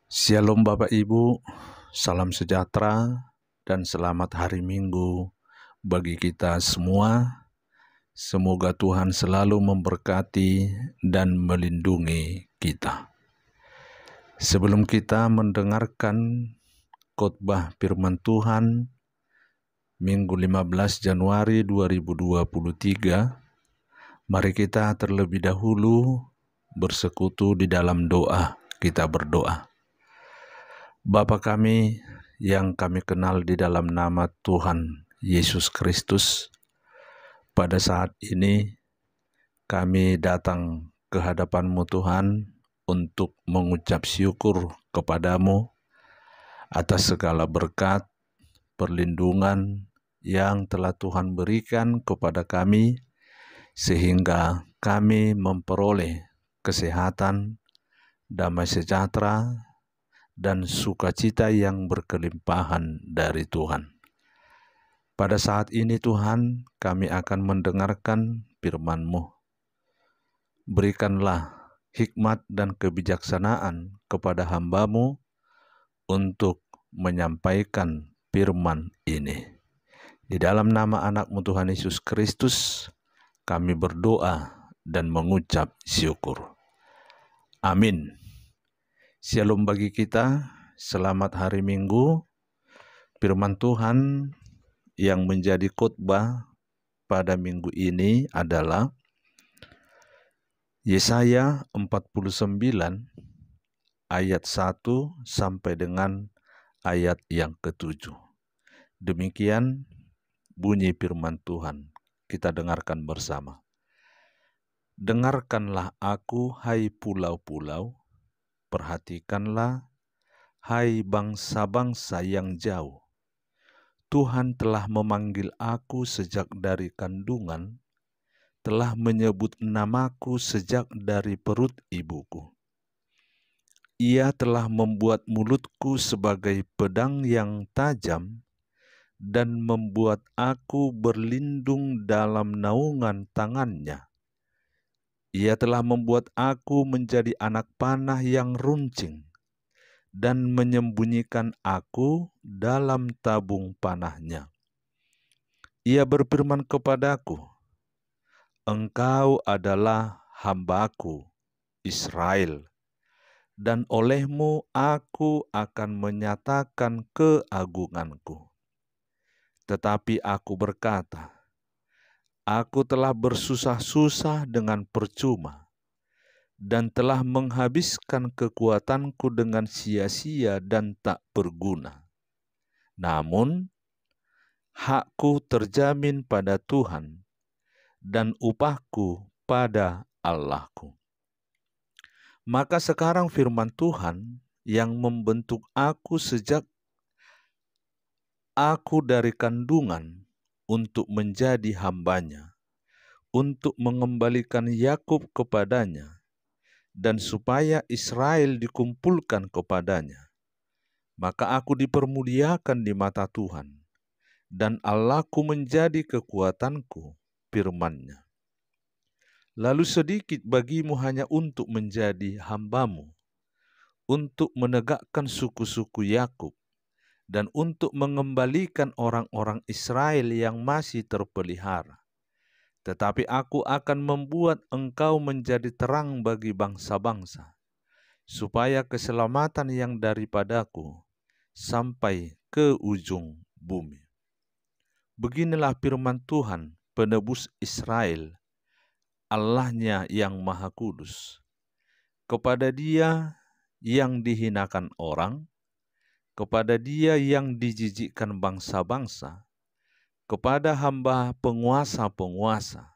Shalom Bapak Ibu, salam sejahtera dan selamat hari Minggu bagi kita semua. Semoga Tuhan selalu memberkati dan melindungi kita. Sebelum kita mendengarkan khotbah firman Tuhan Minggu 15 Januari 2023, mari kita terlebih dahulu bersekutu di dalam doa. Kita berdoa. Bapa kami yang kami kenal di dalam nama Tuhan Yesus Kristus, pada saat ini kami datang ke hadapan-Mu Tuhan untuk mengucap syukur kepadamu atas segala berkat, perlindungan yang telah Tuhan berikan kepada kami, sehingga kami memperoleh kesehatan, damai sejahtera, dan sukacita yang berkelimpahan dari Tuhan. Pada saat ini Tuhan, kami akan mendengarkan firman-Mu. Berikanlah hikmat dan kebijaksanaan kepada hamba-Mu untuk menyampaikan firman ini. Di dalam nama anak-Mu Tuhan Yesus Kristus, kami berdoa dan mengucap syukur. Amin. Shalom bagi kita, selamat hari Minggu. Firman Tuhan yang menjadi khotbah pada minggu ini adalah Yesaya 49 ayat 1 sampai dengan ayat yang ke-7. Demikian bunyi firman Tuhan. Kita dengarkan bersama. Dengarkanlah aku, hai pulau-pulau, perhatikanlah, hai bangsa-bangsa yang jauh. Tuhan telah memanggil aku sejak dari kandungan, telah menyebut namaku sejak dari perut ibuku. Ia telah membuat mulutku sebagai pedang yang tajam, dan membuat aku berlindung dalam naungan tangannya. Ia telah membuat aku menjadi anak panah yang runcing, dan menyembunyikan aku dalam tabung panahnya. Ia berfirman kepadaku, Engkau adalah hamba-Ku, Israel, dan olehmu aku akan menyatakan keagunganku. Tetapi aku berkata, aku telah bersusah-susah dengan percuma, dan telah menghabiskan kekuatanku dengan sia-sia dan tak berguna. Namun, hakku terjamin pada Tuhan, dan upahku pada Allahku. Maka sekarang firman Tuhan yang membentuk aku sejak aku dari kandungan untuk menjadi hamba-Nya, untuk mengembalikan Yakub kepadanya, dan supaya Israel dikumpulkan kepadanya. Maka aku dipermuliakan di mata Tuhan, dan Allahku menjadi kekuatanku, firman-Nya. Lalu sedikit bagimu hanya untuk menjadi hamba-Mu, untuk menegakkan suku-suku Yakub, dan untuk mengembalikan orang-orang Israel yang masih terpelihara. Tetapi aku akan membuat engkau menjadi terang bagi bangsa-bangsa, supaya keselamatan yang daripadaku sampai ke ujung bumi. Beginilah firman Tuhan, penebus Israel, Allah-Nya yang Maha Kudus. Kepada Dia yang dihinakan orang, kepada Dia yang dijijikkan bangsa-bangsa, kepada hamba penguasa-penguasa,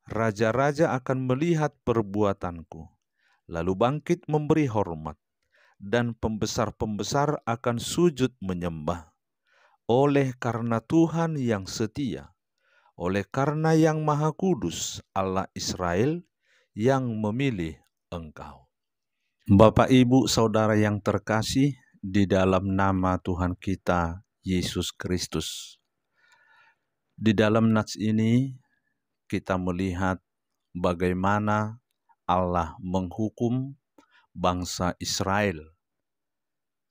raja-raja akan melihat perbuatanku, lalu bangkit memberi hormat, dan pembesar-pembesar akan sujud menyembah. Oleh karena Tuhan yang setia, oleh karena yang Maha Kudus, Allah Israel, yang memilih engkau. Bapak, Ibu, Saudara yang terkasih, di dalam nama Tuhan kita, Yesus Kristus. Di dalam nats ini, kita melihat bagaimana Allah menghukum bangsa Israel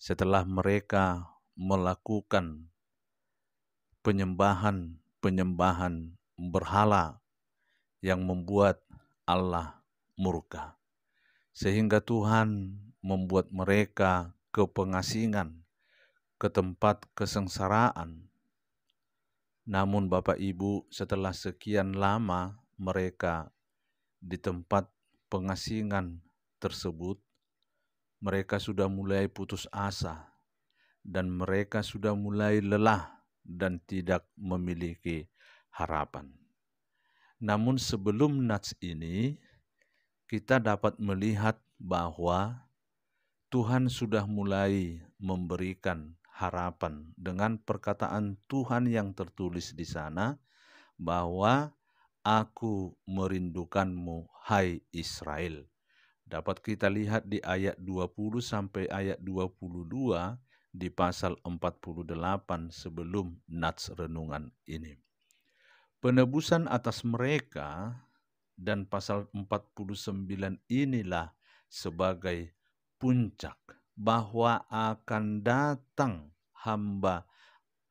setelah mereka melakukan penyembahan berhala yang membuat Allah murka. Sehingga Tuhan membuat mereka ke pengasingan, ke tempat kesengsaraan. Namun Bapak Ibu, setelah sekian lama mereka di tempat pengasingan tersebut, mereka sudah mulai putus asa dan mereka sudah mulai lelah dan tidak memiliki harapan. Namun sebelum nats ini, kita dapat melihat bahwa Tuhan sudah mulai memberikan harapan dengan perkataan Tuhan yang tertulis di sana, bahwa aku merindukanmu, hai Israel. Dapat kita lihat di ayat 20 sampai ayat 22 di pasal 48 sebelum nats renungan ini. Penebusan atas mereka dan pasal 49 inilah sebagai puncak bahwa akan datang hamba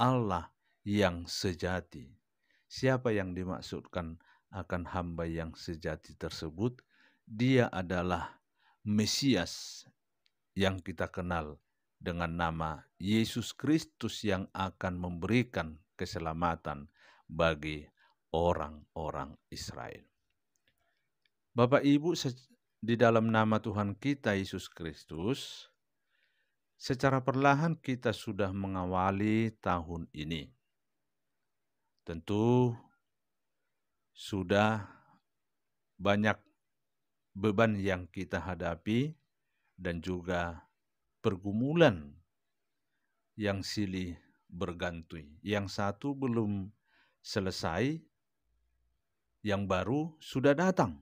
Allah yang sejati. Siapa yang dimaksudkan akan hamba yang sejati tersebut? Dia adalah Mesias yang kita kenal dengan nama Yesus Kristus yang akan memberikan keselamatan bagi orang-orang Israel. Bapak Ibu, di dalam nama Tuhan kita Yesus Kristus, secara perlahan kita sudah mengawali tahun ini. Tentu sudah banyak beban yang kita hadapi dan juga pergumulan yang silih berganti. Yang satu belum selesai, yang baru sudah datang.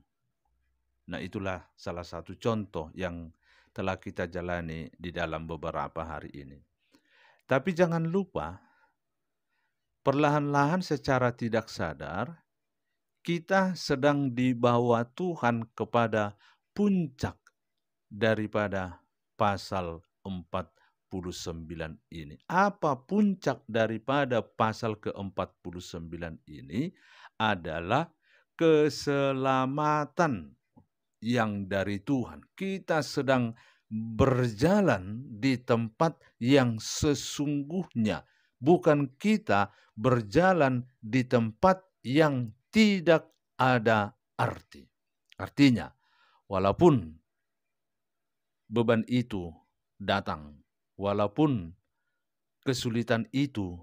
Nah, itulah salah satu contoh yang telah kita jalani di dalam beberapa hari ini. Tapi jangan lupa, perlahan-lahan secara tidak sadar, kita sedang dibawa Tuhan kepada puncak daripada pasal 49 ini. Apa puncak daripada pasal ke-49 ini? Adalah keselamatan yang dari Tuhan. Kita sedang berjalan di tempat yang sesungguhnya. Bukan kita berjalan di tempat yang tidak ada arti. Artinya, walaupun beban itu datang, walaupun kesulitan itu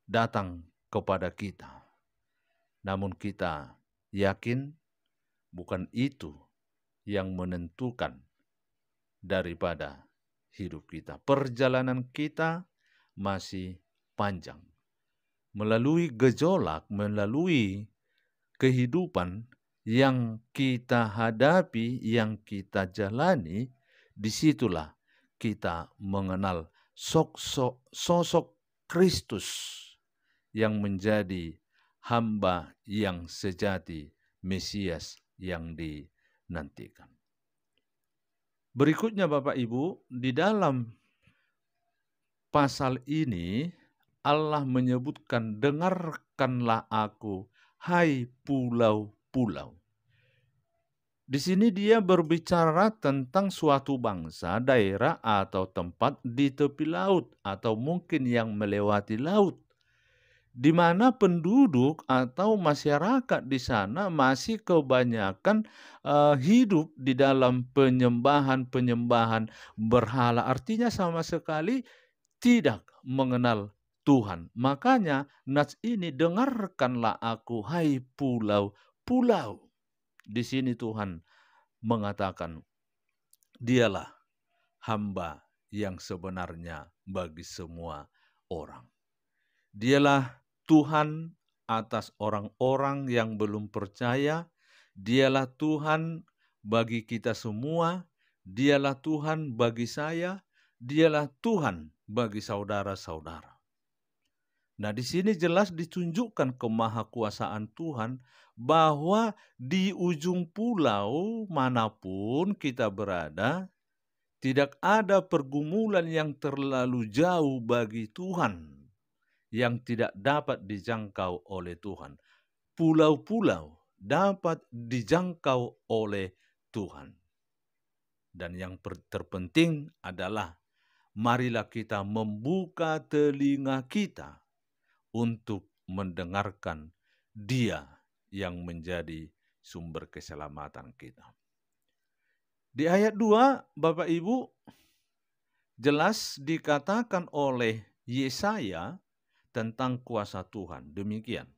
datang kepada kita, namun kita yakin bukan itu yang menentukan daripada hidup kita. Perjalanan kita masih panjang. Melalui gejolak, melalui kehidupan yang kita hadapi, yang kita jalani, disitulah kita mengenal sosok Kristus yang menjadi hamba yang sejati, Mesias yang dinantikan. Berikutnya Bapak Ibu, di dalam pasal ini Allah menyebutkan, dengarkanlah aku, hai pulau-pulau. Di sini dia berbicara tentang suatu bangsa, daerah atau tempat di tepi laut atau mungkin yang melewati laut, di mana penduduk atau masyarakat di sana masih kebanyakan hidup di dalam penyembahan berhala. Artinya sama sekali tidak mengenal Tuhan. Makanya nats ini, dengarkanlah aku, hai pulau-pulau. Di sini Tuhan mengatakan, dialah hamba yang sebenarnya bagi semua orang. Dialah Tuhan atas orang-orang yang belum percaya. Dialah Tuhan bagi kita semua. Dialah Tuhan bagi saya. Dialah Tuhan bagi saudara-saudara. Nah, di sini jelas ditunjukkan kemahakuasaan Tuhan, bahwa di ujung pulau manapun kita berada, Tidak ada pergumulan yang terlalu jauh bagi Tuhan yang tidak dapat dijangkau oleh Tuhan. Pulau-pulau dapat dijangkau oleh Tuhan. Dan yang terpenting adalah marilah kita membuka telinga kita untuk mendengarkan Dia yang menjadi sumber keselamatan kita. Di ayat 2, Bapak Ibu, jelas dikatakan oleh Yesaya tentang kuasa Tuhan. Demikian.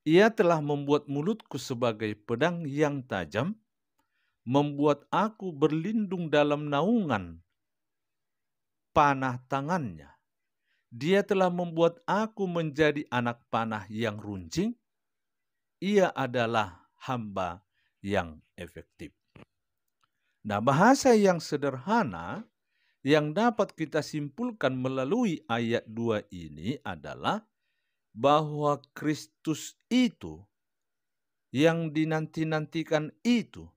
Ia telah membuat mulutku sebagai pedang yang tajam, membuat aku berlindung dalam naungan panah tangannya. Dia telah membuat aku menjadi anak panah yang runcing. Ia adalah hamba yang efektif. Nah, bahasa yang sederhana yang dapat kita simpulkan melalui ayat 2 ini adalah bahwa Kristus itu yang dinanti-nantikan itu,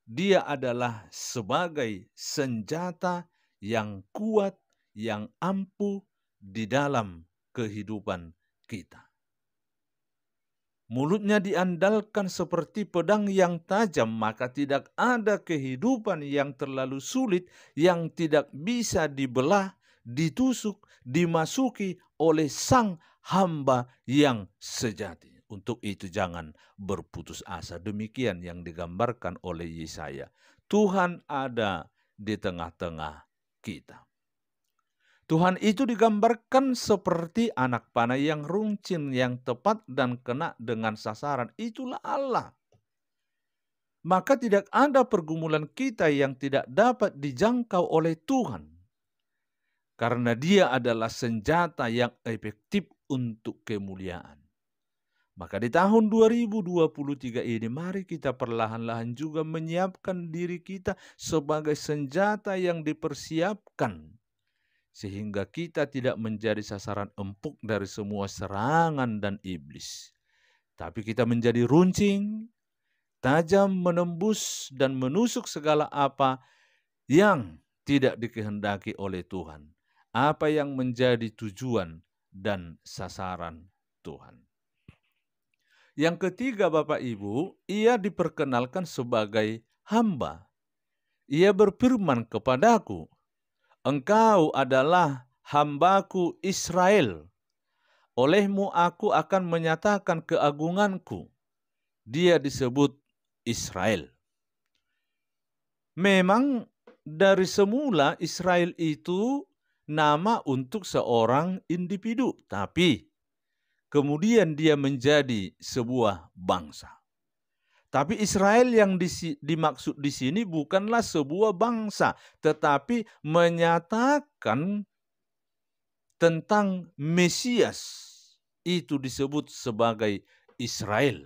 Dia adalah sebagai senjata yang kuat, yang ampuh di dalam kehidupan kita. Mulutnya diandalkan seperti pedang yang tajam, maka tidak ada kehidupan yang terlalu sulit yang tidak bisa dibelah, ditusuk, dimasuki oleh sang hamba yang sejati. Untuk itu jangan berputus asa. Demikian yang digambarkan oleh Yesaya. Tuhan ada di tengah-tengah kita. Tuhan itu digambarkan seperti anak panah yang runcing, yang tepat dan kena dengan sasaran. Itulah Allah. Maka tidak ada pergumulan kita yang tidak dapat dijangkau oleh Tuhan. Karena Dia adalah senjata yang efektif untuk kemuliaan. Maka di tahun 2023 ini mari kita perlahan-lahan juga menyiapkan diri kita sebagai senjata yang dipersiapkan. Sehingga kita tidak menjadi sasaran empuk dari semua serangan dan iblis. Tapi kita menjadi runcing, tajam menembus dan menusuk segala apa yang tidak dikehendaki oleh Tuhan. Apa yang menjadi tujuan dan sasaran Tuhan. Yang ketiga Bapak Ibu, ia diperkenalkan sebagai hamba. Ia berfirman kepadaku, Engkau adalah hambaku Israel. Olehmu aku akan menyatakan keagunganku. Dia disebut Israel. Memang dari semula Israel itu nama untuk seorang individu. Tapi kemudian dia menjadi sebuah bangsa. Tapi Israel yang dimaksud di sini bukanlah sebuah bangsa, tetapi menyatakan tentang Mesias. Itu disebut sebagai Israel.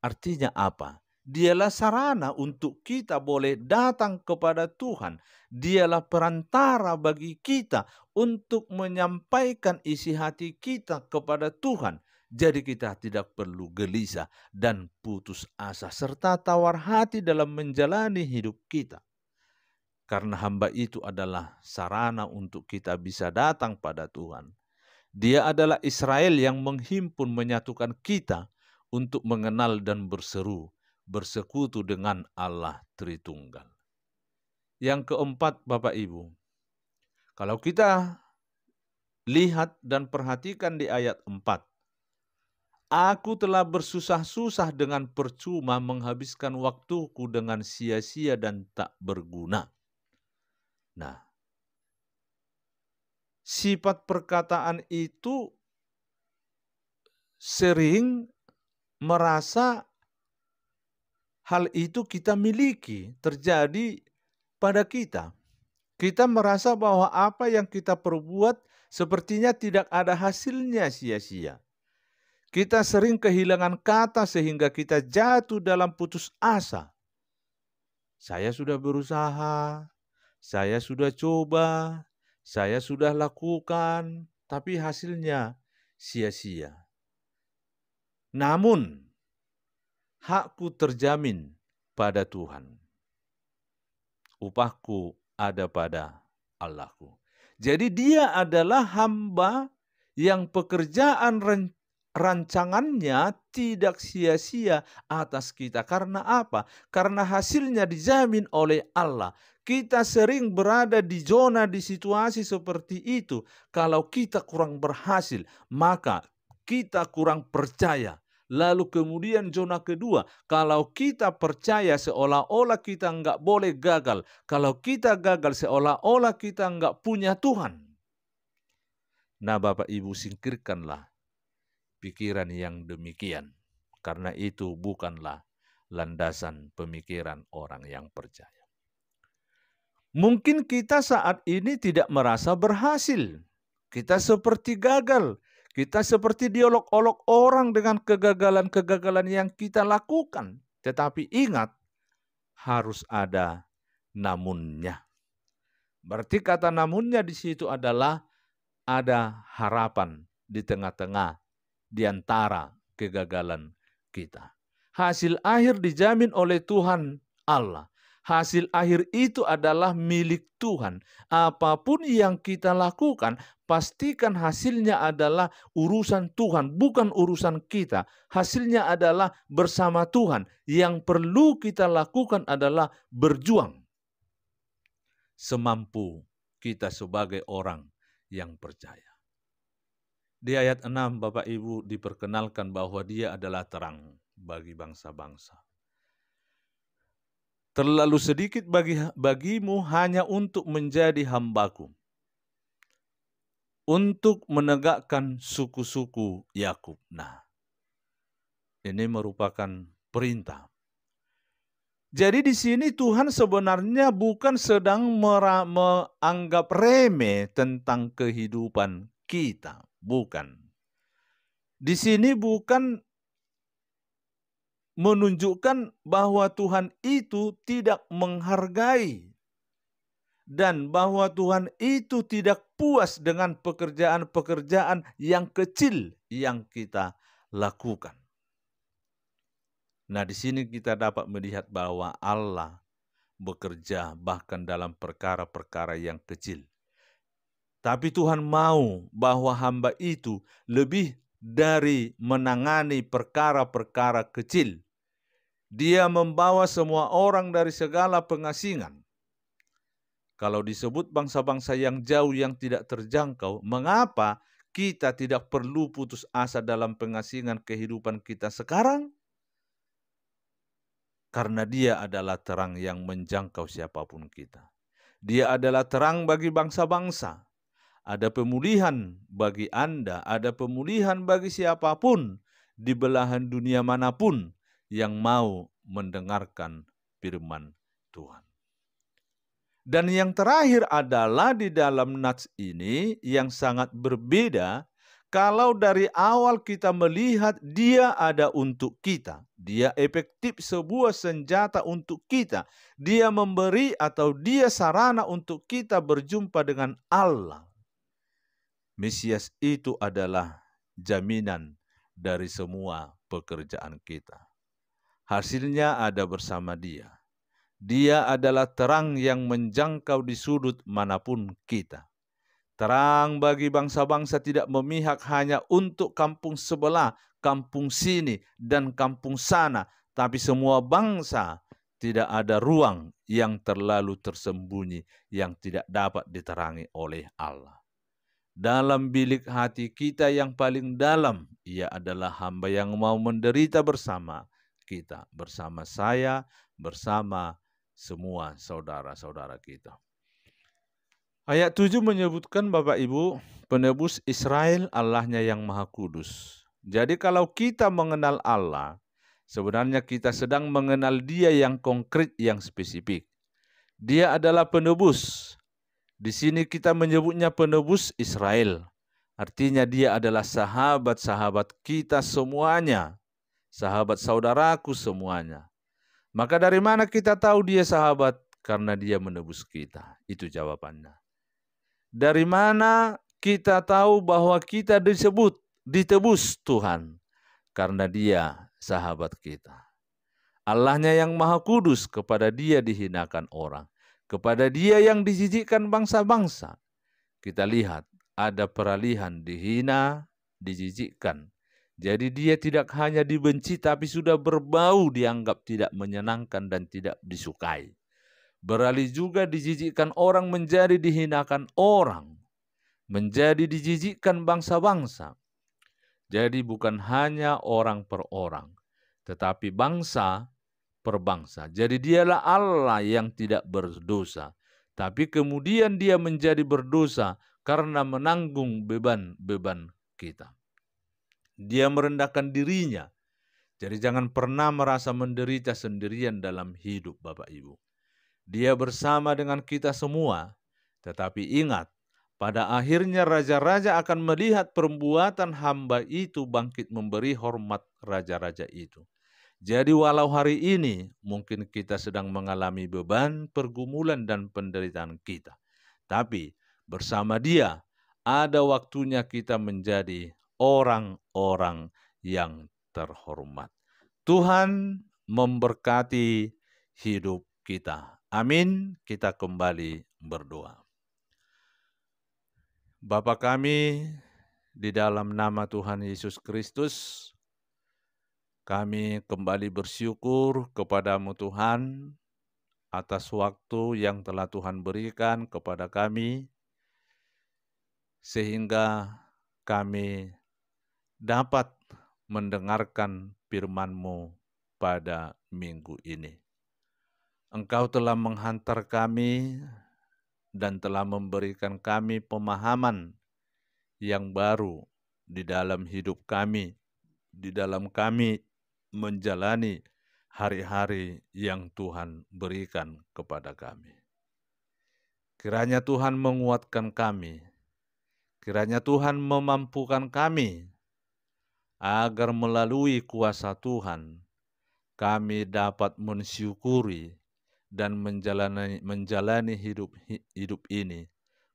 Artinya apa? Dialah sarana untuk kita boleh datang kepada Tuhan. Dialah perantara bagi kita untuk menyampaikan isi hati kita kepada Tuhan. Jadi kita tidak perlu gelisah dan putus asa serta tawar hati dalam menjalani hidup kita. Karena hamba itu adalah sarana untuk kita bisa datang pada Tuhan. Dia adalah Israel yang menghimpun menyatukan kita untuk mengenal dan berseru, bersekutu dengan Allah Tritunggal. Yang keempat Bapak Ibu, kalau kita lihat dan perhatikan di ayat 4, Aku telah bersusah-susah dengan percuma menghabiskan waktuku dengan sia-sia dan tak berguna. Nah, sifat perkataan itu sering merasa hal itu kita miliki, terjadi pada kita. Kita merasa bahwa apa yang kita perbuat sepertinya tidak ada hasilnya, sia-sia. Kita sering kehilangan kata sehingga kita jatuh dalam putus asa. Saya sudah berusaha, saya sudah coba, saya sudah lakukan, tapi hasilnya sia-sia. Namun, hakku terjamin pada Tuhan. Upahku ada pada Allahku. Jadi dia adalah hamba yang pekerjaan rancangannya tidak sia-sia atas kita. Karena apa? Karena hasilnya dijamin oleh Allah. Kita sering berada di zona, di situasi seperti itu. Kalau kita kurang berhasil, maka kita kurang percaya. Lalu kemudian zona kedua, kalau kita percaya seolah-olah kita nggak boleh gagal. Kalau kita gagal seolah-olah kita nggak punya Tuhan. Nah Bapak Ibu, singkirkanlah pikiran yang demikian. Karena itu bukanlah landasan pemikiran orang yang percaya. Mungkin kita saat ini tidak merasa berhasil. Kita seperti gagal. Kita seperti diolok-olok orang dengan kegagalan-kegagalan yang kita lakukan. Tetapi ingat, harus ada namunnya. Berarti kata namunnya di situ adalah ada harapan di tengah-tengah, di antara kegagalan kita. Hasil akhir dijamin oleh Tuhan Allah. Hasil akhir itu adalah milik Tuhan. Apapun yang kita lakukan, pastikan hasilnya adalah urusan Tuhan, bukan urusan kita. Hasilnya adalah bersama Tuhan. Yang perlu kita lakukan adalah berjuang semampu kita sebagai orang yang percaya. Di ayat 6 Bapak Ibu diperkenalkan bahwa dia adalah terang bagi bangsa-bangsa. Terlalu sedikit bagimu hanya untuk menjadi hambaku, untuk menegakkan suku-suku Yakub. Nah, ini merupakan perintah. Jadi di sini Tuhan sebenarnya bukan sedang menganggap remeh tentang kehidupan kita, bukan. Di sini bukan menunjukkan bahwa Tuhan itu tidak menghargai dan bahwa Tuhan itu tidak puas dengan pekerjaan-pekerjaan yang kecil yang kita lakukan. Nah, di sini kita dapat melihat bahwa Allah bekerja bahkan dalam perkara-perkara yang kecil. Tapi Tuhan mau bahwa hamba itu lebih dari menangani perkara-perkara kecil. Dia membawa semua orang dari segala pengasingan. Kalau disebut bangsa-bangsa yang jauh yang tidak terjangkau, mengapa kita tidak perlu putus asa dalam pengasingan kehidupan kita sekarang? Karena dia adalah terang yang menjangkau siapapun kita. Dia adalah terang bagi bangsa-bangsa. Ada pemulihan bagi Anda, ada pemulihan bagi siapapun di belahan dunia manapun yang mau mendengarkan firman Tuhan. Dan yang terakhir adalah di dalam nats ini yang sangat berbeda. Kalau dari awal kita melihat dia ada untuk kita, dia efektif sebuah senjata untuk kita, dia memberi atau dia sarana untuk kita berjumpa dengan Allah. Mesias itu adalah jaminan dari semua pekerjaan kita. Hasilnya ada bersama dia. Dia adalah terang yang menjangkau di sudut manapun kita. Terang bagi bangsa-bangsa tidak memihak hanya untuk kampung sebelah, kampung sini, dan kampung sana. Tapi semua bangsa, tidak ada ruang yang terlalu tersembunyi yang tidak dapat diterangi oleh Allah. Dalam bilik hati kita yang paling dalam, ia adalah hamba yang mau menderita bersama kita, bersama saya, bersama semua saudara-saudara kita. Ayat 7 menyebutkan Bapak Ibu, penebus Israel Allahnya yang Maha Kudus. Jadi kalau kita mengenal Allah, sebenarnya kita sedang mengenal Dia yang konkret, yang spesifik. Dia adalah penebus. Di sini kita menyebutnya penebus Israel. Artinya dia adalah sahabat-sahabat kita semuanya. Sahabat saudaraku semuanya. Maka dari mana kita tahu dia sahabat? Karena dia menebus kita. Itu jawabannya. Dari mana kita tahu bahwa kita ditebus Tuhan? Karena dia sahabat kita. Allahnya yang Maha Kudus, kepada dia dihinakan orang. Kepada Dia yang dijijikkan bangsa-bangsa, kita lihat ada peralihan, dihina, dijijikkan. Jadi Dia tidak hanya dibenci, tapi sudah berbau dianggap tidak menyenangkan dan tidak disukai. Beralih juga dijijikkan orang menjadi dihinakan orang, menjadi dijijikkan bangsa-bangsa. Jadi bukan hanya orang per orang, tetapi bangsa per bangsa. Jadi Dialah Allah yang tidak berdosa, tapi kemudian Dia menjadi berdosa karena menanggung beban-beban kita. Dia merendahkan dirinya. Jadi jangan pernah merasa menderita sendirian dalam hidup Bapak Ibu. Dia bersama dengan kita semua. Tetapi ingat, pada akhirnya raja-raja akan melihat perbuatan hamba itu bangkit memberi hormat raja-raja itu. Jadi walau hari ini mungkin kita sedang mengalami beban, pergumulan, dan penderitaan kita. Tapi bersama Dia ada waktunya kita menjadi orang-orang yang terhormat. Tuhan memberkati hidup kita. Amin. Kita kembali berdoa. Bapa kami, di dalam nama Tuhan Yesus Kristus, kami kembali bersyukur kepadamu Tuhan atas waktu yang telah Tuhan berikan kepada kami, sehingga kami dapat mendengarkan firman-Mu pada minggu ini. Engkau telah menghantar kami dan telah memberikan kami pemahaman yang baru di dalam hidup kami, di dalam kami menjalani hari-hari yang Tuhan berikan kepada kami. Kiranya Tuhan menguatkan kami, kiranya Tuhan memampukan kami, agar melalui kuasa Tuhan, kami dapat mensyukuri dan menjalani hidup ini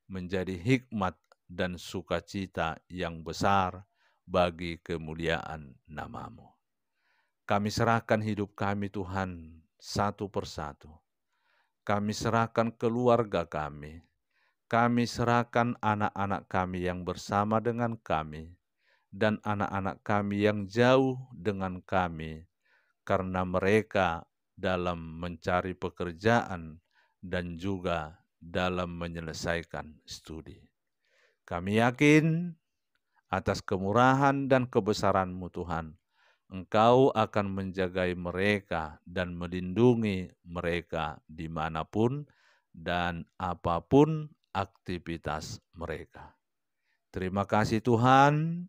menjadi hikmat dan sukacita yang besar bagi kemuliaan nama-Mu. Kami serahkan hidup kami Tuhan satu persatu. Kami serahkan keluarga kami. Kami serahkan anak-anak kami yang bersama dengan kami dan anak-anak kami yang jauh dengan kami, karena mereka dalam mencari pekerjaan dan juga dalam menyelesaikan studi. Kami yakin atas kemurahan dan kebesaran-Mu Tuhan, Engkau akan menjagai mereka dan melindungi mereka dimanapun dan apapun aktivitas mereka. Terima kasih Tuhan,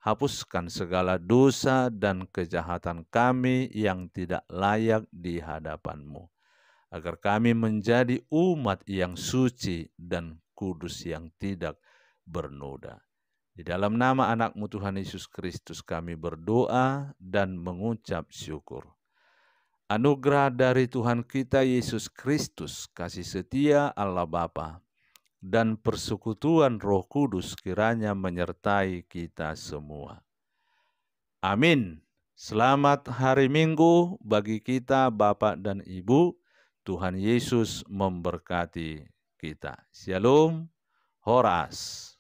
hapuskan segala dosa dan kejahatan kami yang tidak layak di hadapan-Mu, agar kami menjadi umat yang suci dan kudus yang tidak bernoda. Di dalam nama anak-Mu Tuhan Yesus Kristus kami berdoa dan mengucap syukur. Anugerah dari Tuhan kita Yesus Kristus, kasih setia Allah Bapa, dan persekutuan Roh Kudus kiranya menyertai kita semua. Amin. Selamat hari Minggu bagi kita Bapak dan Ibu. Tuhan Yesus memberkati kita. Shalom, Horas.